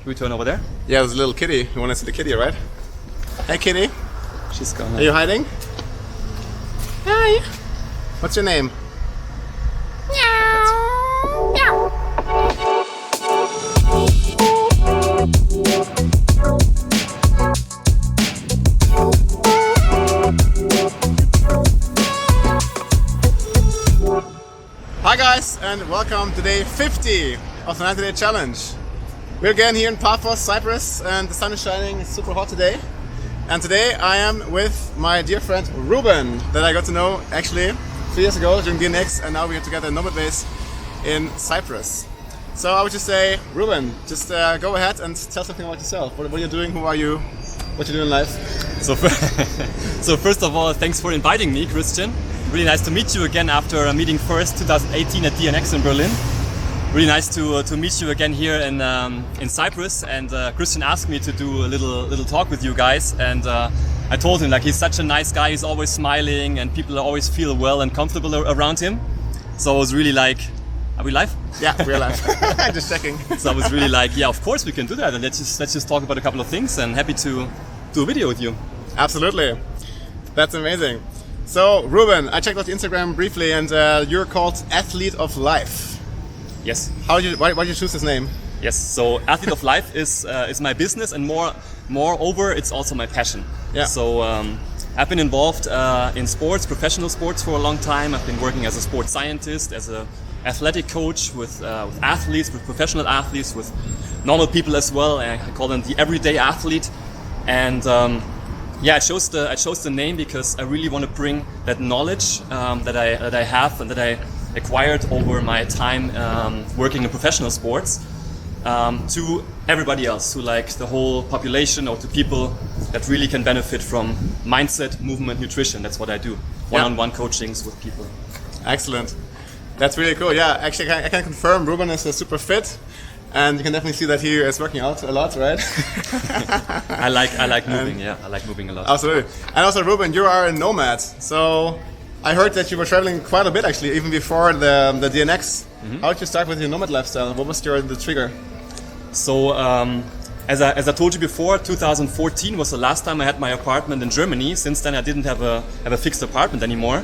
we turn over there? Yeah, there's a little kitty. You want to see the kitty, right? Hey, kitty. She's gone. Are you hiding? Hi. What's your name? Meow. Meow. Hi guys, and welcome to day 50 of the 90-day challenge. We're again here in Paphos, Cyprus, and the sun is shining. It's super hot today. And today I am with my dear friend Ruben, that I got to know actually 3 years ago during DNX, and now we are together at Nomad base in Cyprus. So I would just say, Ruben, just go ahead and tell something about yourself. What are you doing? Who are you? What you do in life? So first of all, thanks for inviting me, Kristiaan. Really nice to meet you again after meeting first 2018 at DNX in Berlin. Really nice to meet you again here in Cyprus. And Kristiaan asked me to do a little talk with you guys, and I told him like he's such a nice guy. He's always smiling, and people always feel well and comfortable around him. So I was really like, are we live? Yeah, we're live. Just checking. So I was really like, yeah, of course we can do that, and let's just talk about a couple of things. And happy to do a video with you. Absolutely, that's amazing. So, Ruben, I checked out the Instagram briefly, and you're called Athlete of Life. Yes. Why did you choose this name? Yes. So, Athlete of Life is my business, and moreover, it's also my passion. Yeah. So, I've been involved in sports, professional sports, for a long time. I've been working as a sports scientist, as an athletic coach with athletes, with professional athletes, with normal people as well. And I call them the everyday athlete, and yeah, I chose the name because I really want to bring that knowledge that I have and that I acquired over my time working in professional sports to everybody else, to like the whole population, or to people that really can benefit from mindset, movement, nutrition. That's what I do. One-on-one coachings with people. Excellent. That's really cool. Yeah, actually, I can confirm Ruben is super fit. And you can definitely see that he is working out a lot, right? I like moving. Yeah, I like moving a lot. Absolutely. And also, Ruben, you are a nomad. So I heard that you were traveling quite a bit, actually, even before the DNX. Mm-hmm. How did you start with your nomad lifestyle? What was the trigger? So as I told you before, 2014 was the last time I had my apartment in Germany. Since then, I didn't have a fixed apartment anymore.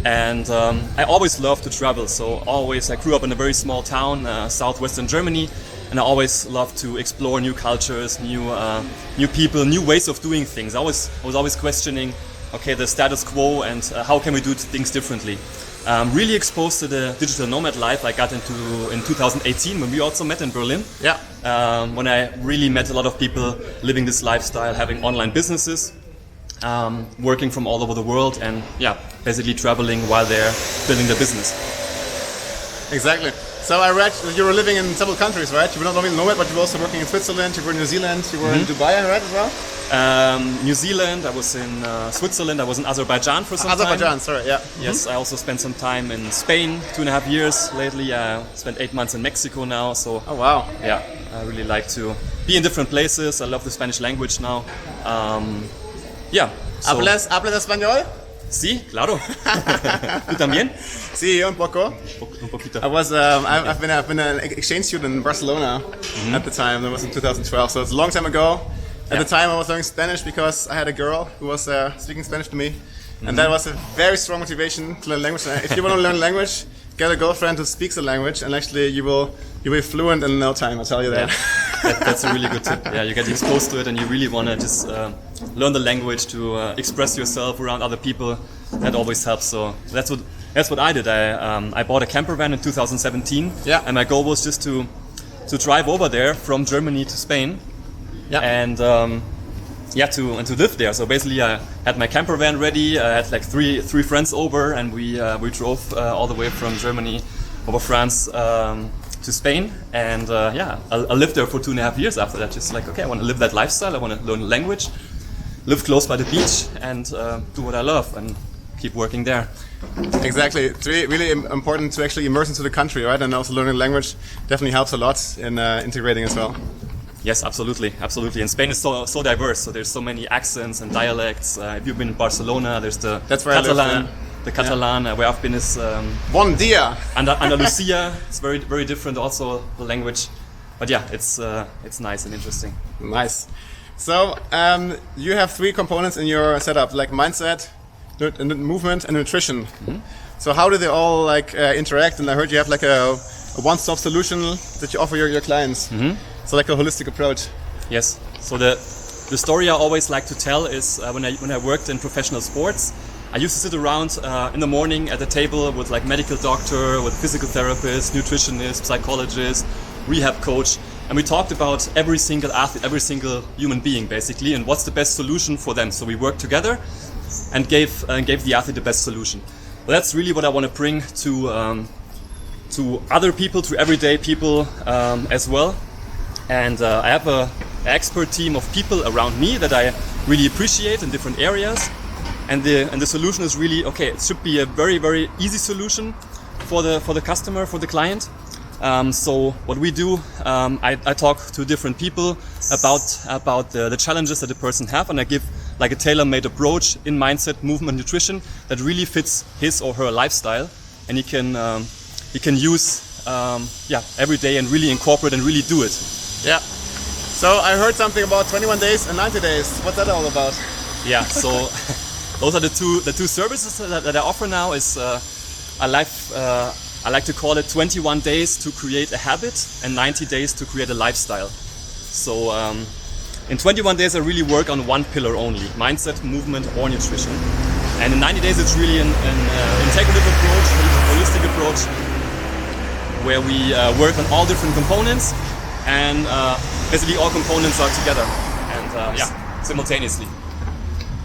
And I always loved to travel, so I grew up in a very small town, southwestern Germany, and I always loved to explore new cultures, new people, new ways of doing things. I was always questioning, okay, the status quo, and how can we do things differently. Really exposed to the digital nomad life I got into in 2018 when we also met in Berlin. Yeah. When I really met a lot of people living this lifestyle, having online businesses. Working from all over the world, and yeah, basically traveling while they're building their business. Exactly. So I read that you were living in several countries, right? You were not only nomad, but you were also working in Switzerland, you were in New Zealand, you were in Dubai, right, as well? New Zealand, I was in Switzerland, I was in Azerbaijan for some time. Azerbaijan, sorry, yeah. Yes, I also spent some time in Spain, 2.5 years lately. I spent 8 months in Mexico now, so... Oh, wow. Yeah, I really like to be in different places. I love the Spanish language now. Yeah. So, ¿Hablas español? Sí, claro. ¿Tú también? Sí, un poco. Un poquito. I've been an exchange student in Barcelona at the time. That was in 2012, so it's a long time ago. At the time, I was learning Spanish because I had a girl who was speaking Spanish to me, and that was a very strong motivation to learn language. If you want to learn language, get a girlfriend who speaks the language, and actually you will be fluent in no time. I'll tell you that. That's a really good tip. Yeah, you get exposed to it, and you really want to just learn the language to express yourself around other people. That always helps. So that's what I did. I bought a camper van in 2017. Yeah. And my goal was just to drive over there from Germany to Spain. Yeah. And to live there. So basically, I had my camper van ready. I had like three friends over, and we drove all the way from Germany over France to Spain. And I lived there for 2.5 years after that. Just like, okay, I want to live that lifestyle. I want to learn language, live close by the beach, and do what I love, and keep working there. Exactly. It's really important to actually immerse into the country, right? And also learning language definitely helps a lot in integrating as well. Yes, absolutely. And Spain is so diverse. So there's so many accents and dialects. If you've been in Barcelona, there's the Catalan. The Catalan, where I've been, is Bon dia. Andalusia. It's very, very different. Also, the language. but yeah, it's nice and interesting. Nice. So you have 3 components in your setup, like mindset, movement, and nutrition. So how do they all like interact? And I heard you have like a one-stop solution that you offer your clients. So like a holistic approach. Yes. So the story I always like to tell is when I worked in professional sports, I used to sit around in the morning at the table with like medical doctor, with physical therapist, nutritionist, psychologist, rehab coach, and we talked about every single athlete, every single human being basically, and what's the best solution for them. So we worked together and gave the athlete the best solution. Well, that's really what I want to bring to other people, to everyday people as well. And I have an expert team of people around me that I really appreciate in different areas. And the solution is really, okay, it should be a very, very easy solution for the customer, for the client. So what we do, I talk to different people about the challenges that the person have, and I give like a tailor-made approach in mindset, movement, nutrition that really fits his or her lifestyle, and he can use every day and really incorporate and really do it. Yeah. So I heard something about 21 days and 90 days. What's that all about? Yeah. So those are the two services that I offer now. Is I like to call it 21 days to create a habit and 90 days to create a lifestyle. So in 21 days I really work on one pillar only: mindset, movement, or nutrition. And in 90 days it's really an integrative approach, a holistic approach, where we work on all different components, and basically all components are together and simultaneously.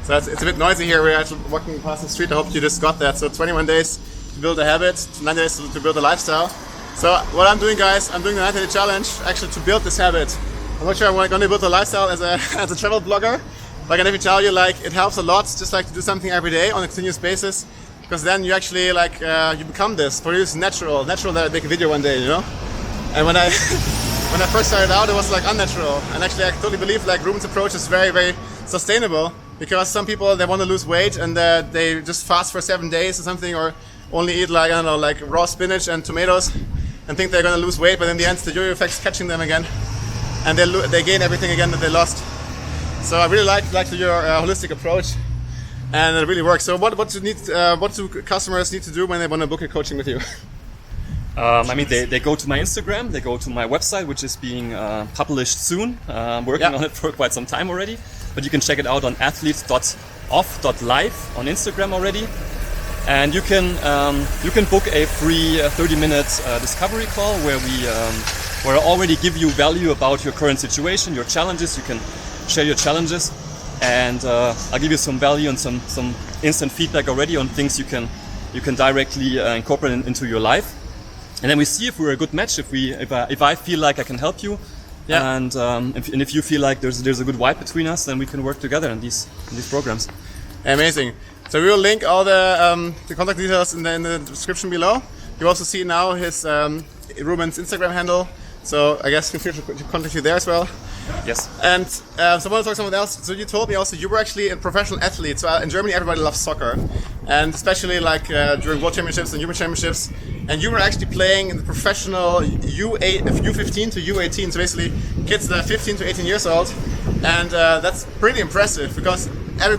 So it's a bit noisy here. We're actually walking past the street. I hope you just got that. So 21 days to build a habit, 90 days to build a lifestyle. So what I'm doing, guys, I'm doing the 90-day challenge actually to build this habit. I'm not sure I'm going to build a lifestyle as a travel blogger, but I can definitely tell you, like, it helps a lot just like to do something every day on a continuous basis, because then you actually like you become this. For you, it's natural that I make a video one day, you know. And when I when I first started out, it was like unnatural. And actually, I totally believe like Ruben's approach is very, very sustainable, because some people, they want to lose weight and they just fast for 7 days or something, or only eat like, I don't know, like raw spinach and tomatoes, and think they're going to lose weight, but in the end, the yo-yo effect's catching them again, and they gain everything again that they lost. So I really like your holistic approach, and it really works. So what do customers need to do when they want to book a coaching with you? I mean, they go to my Instagram, they go to my website, which is being published soon. I'm working on it for quite some time already, but you can check it out on athletes.off.live on Instagram already. And you can book a free 30-minute discovery call where I already give you value about your current situation, your challenges. You can share your challenges, and I'll give you some value and some instant feedback already on things you can directly incorporate into your life. And then we see if we're a good match. If I feel like I can help you, and if you feel like there's a good vibe between us, then we can work together in these programs. Amazing. So we will link all the contact details in the description below. You also see now his Ruben's Instagram handle. So I guess feel free to contact you there as well. Yes. And so I want to talk to someone else. So you told me also you were actually a professional athlete. So in Germany everybody loves soccer, and especially like during World Championships and European Championships. And you were actually playing in the professional U15 to U18. So basically kids that are 15 to 18 years old, and that's pretty impressive, because every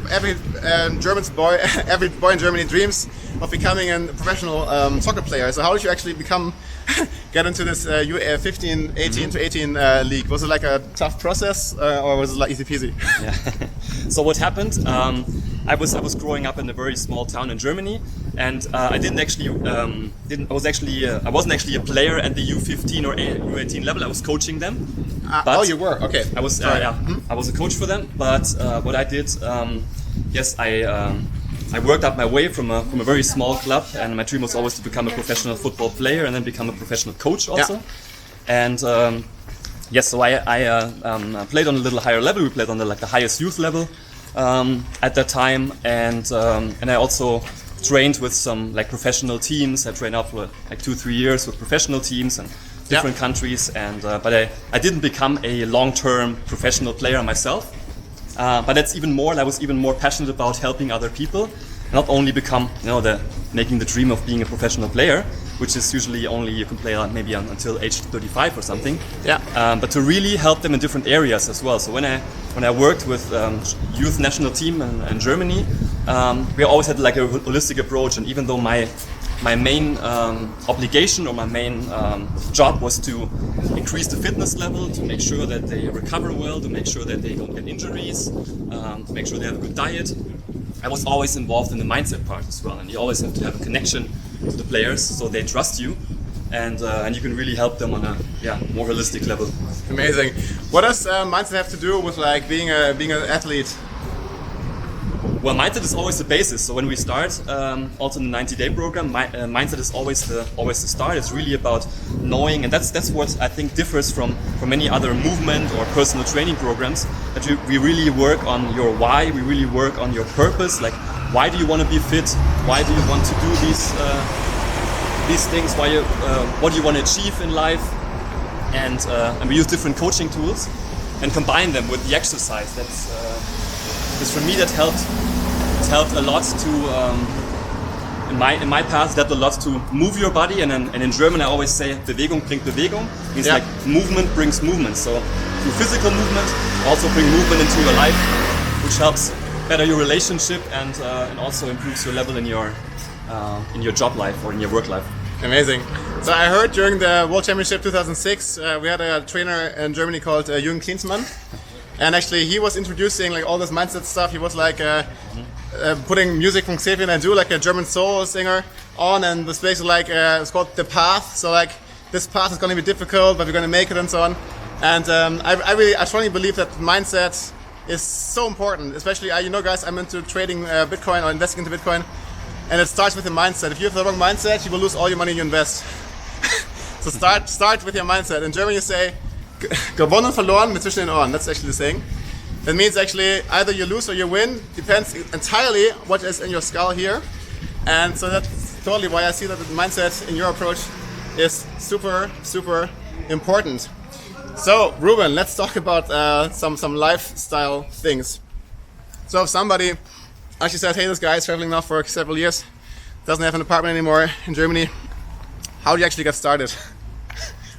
every boy in Germany dreams of becoming a professional soccer player. So how did you actually get into this U15, 18 to 18 league? Was it like a tough process, or was it like easy peasy? Yeah. So what happened? I was growing up in a very small town in Germany, and I wasn't actually a player at the U15 or U18 level. I was coaching them. Oh, you were? Okay. I was I was a coach for them. But what I did, I worked up my way from a very small club, and my dream was always to become a professional football player and then become a professional coach also. Yeah. And so I played on a little higher level. We played on the highest youth level at that time, and I also trained with some like professional teams. I trained up for like 2-3 years with professional teams and different countries, and but I didn't become a long-term professional player myself. But that's even more. I was even more passionate about helping other people, not only become making the dream of being a professional player, which is usually only you can play maybe until age 35 or something. Yeah. But to really help them in different areas as well. So when I worked with youth national team in Germany, we always had like a holistic approach, and even though my main obligation or my main job was to increase the fitness level, to make sure that they recover well, to make sure that they don't get injuries, to make sure they have a good diet. I was always involved in the mindset part as well, and you always have to have a connection to the players so they trust you, and you can really help them on a more holistic level. Amazing. What does mindset have to do with like being an athlete? Well, mindset is always the basis. So when we start, also in the 90-day program, mindset is always the start. It's really about knowing, and that's what I think differs from any other movement or personal training programs. That we really work on your why. We really work on your purpose. Like, why do you want to be fit? Why do you want to do these things? What do you want to achieve in life? And we use different coaching tools and combine them with the exercise. Because for me that helped. It helped a lot to in my path. That a lot to move your body, and in German I always say Bewegung bringt Bewegung. Means like movement brings movement. So through physical movement, also bring movement into your life, which helps better your relationship and also improves your level in your job life or in your work life. Amazing. So I heard during the World Championship 2006, we had a trainer in Germany called Jürgen Klinsmann. And actually, he was introducing like all this mindset stuff. He was like putting music from Xavier and I Do, like a German soul singer, on, and this basically like it's called The Path. So like this path is going to be difficult, but we're going to make it, and so on. And I strongly believe that mindset is so important. Especially, you know, guys, I'm into trading Bitcoin or investing into Bitcoin, and it starts with the mindset. If you have the wrong mindset, you will lose all your money you invest. So start with your mindset. In German, you say, gewonnen, verloren, mit zwischen den Ohren. That's actually the saying. That means actually either you lose or you win. Depends entirely what is in your skull here. And so that's totally why I see that the mindset in your approach is super, super important. So, Ruben, let's talk about some lifestyle things. So if somebody actually said, hey, this guy is traveling now for several years, doesn't have an apartment anymore in Germany, how do you actually get started?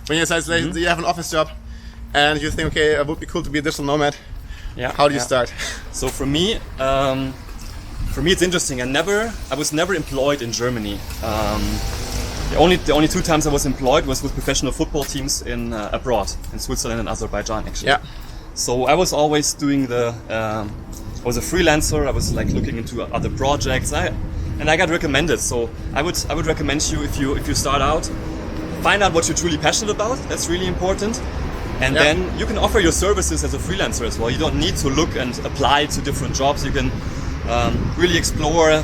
When you say you have an office job, and you think, okay, it would be cool to be a digital nomad. Yeah. How do you start? So for me it's interesting. I was never employed in Germany. The only two times I was employed was with professional football teams in abroad, in Switzerland and Azerbaijan, actually. Yeah. So I was always doing I was a freelancer. I was like looking into other projects. And I got recommended. So I would recommend you if you start out, find out what you're truly passionate about. That's really important. And then you can offer your services as a freelancer as well. You don't need to look and apply to different jobs. You can really explore,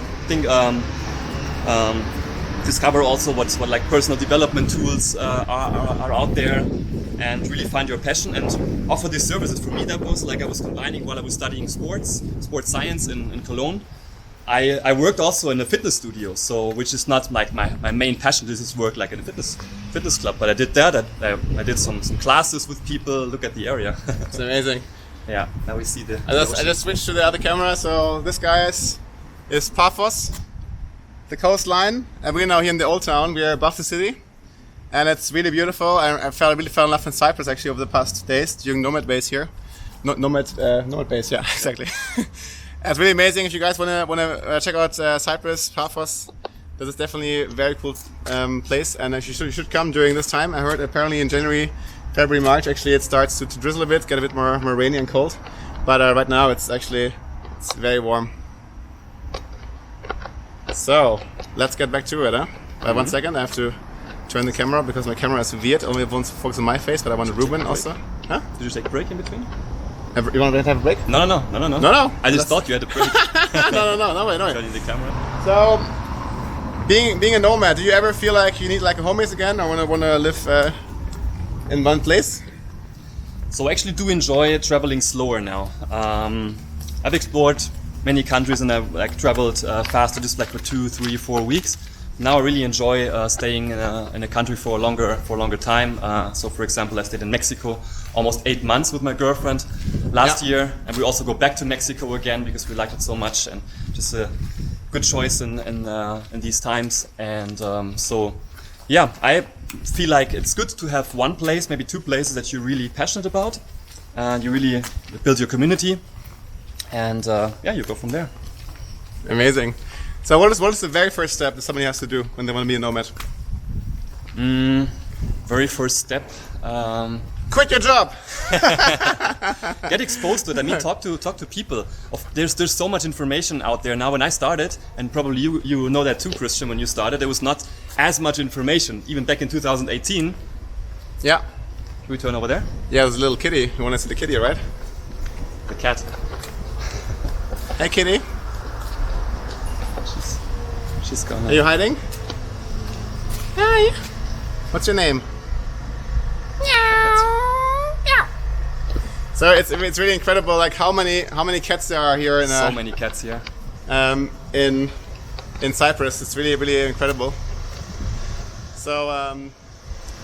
discover also what like personal development tools are out there, and really find your passion and offer these services. For me, that was like I was combining while I was studying sports science in Cologne. I worked also in a fitness studio, so which is not like my main passion. This is work like in a fitness club, but I did that. I did some classes with people. Look at the area. It's amazing. Yeah, now we see I just switched to the other camera. So this guy is Paphos, the coastline, and we're now here in the old town. We are above the city, and it's really beautiful. I really fell in love in Cyprus actually over the past days during Nomad base here. Nomad base, yeah, exactly. It's really amazing. If you guys wanna check out Cyprus, Paphos, this is definitely a very cool place, and you should come during this time. I heard apparently in January, February, March, actually it starts to drizzle a bit, get a bit more rainy and cold. But right now it's very warm. So let's get back to it. Huh? 1 second, I have to turn the camera because my camera is weird. Only wants to focus on my face, but I want Ruben also. Huh? Did you take a break in between? You want to have a break? No. No. I just thought you had a break. No, wait. Turning the camera. So, being a nomad, do you ever feel like you need like a home base again, or wanna live in one place? So I actually do enjoy traveling slower now. I've explored many countries and I've like traveled faster, just like for 2, 3, 4 weeks. Now I really enjoy staying in a country for a longer time. So for example, I stayed in Mexico almost 8 months with my girlfriend last year, and we also go back to Mexico again because we liked it so much, and just a good choice in these times. And so yeah, I feel like it's good to have one place, maybe two places that you're really passionate about, and you really build your community, and yeah, you go from there. Amazing. So what is the very first step that somebody has to do when they want to be a nomad? Very first step. Quit your job. Get exposed to it. I mean, talk to people. There's so much information out there now. When I started, and probably you know that too, Kristiaan, when you started, there was not as much information. Even back in 2018. Yeah. Can we turn over there? Yeah, there's a little kitty. You want to see the kitty, right? The cat. Hey, kitty. She's gone. Are you hiding? Hi. What's your name? So it's really incredible, like how many cats there are here in So many cats here. in Cyprus. It's really incredible. So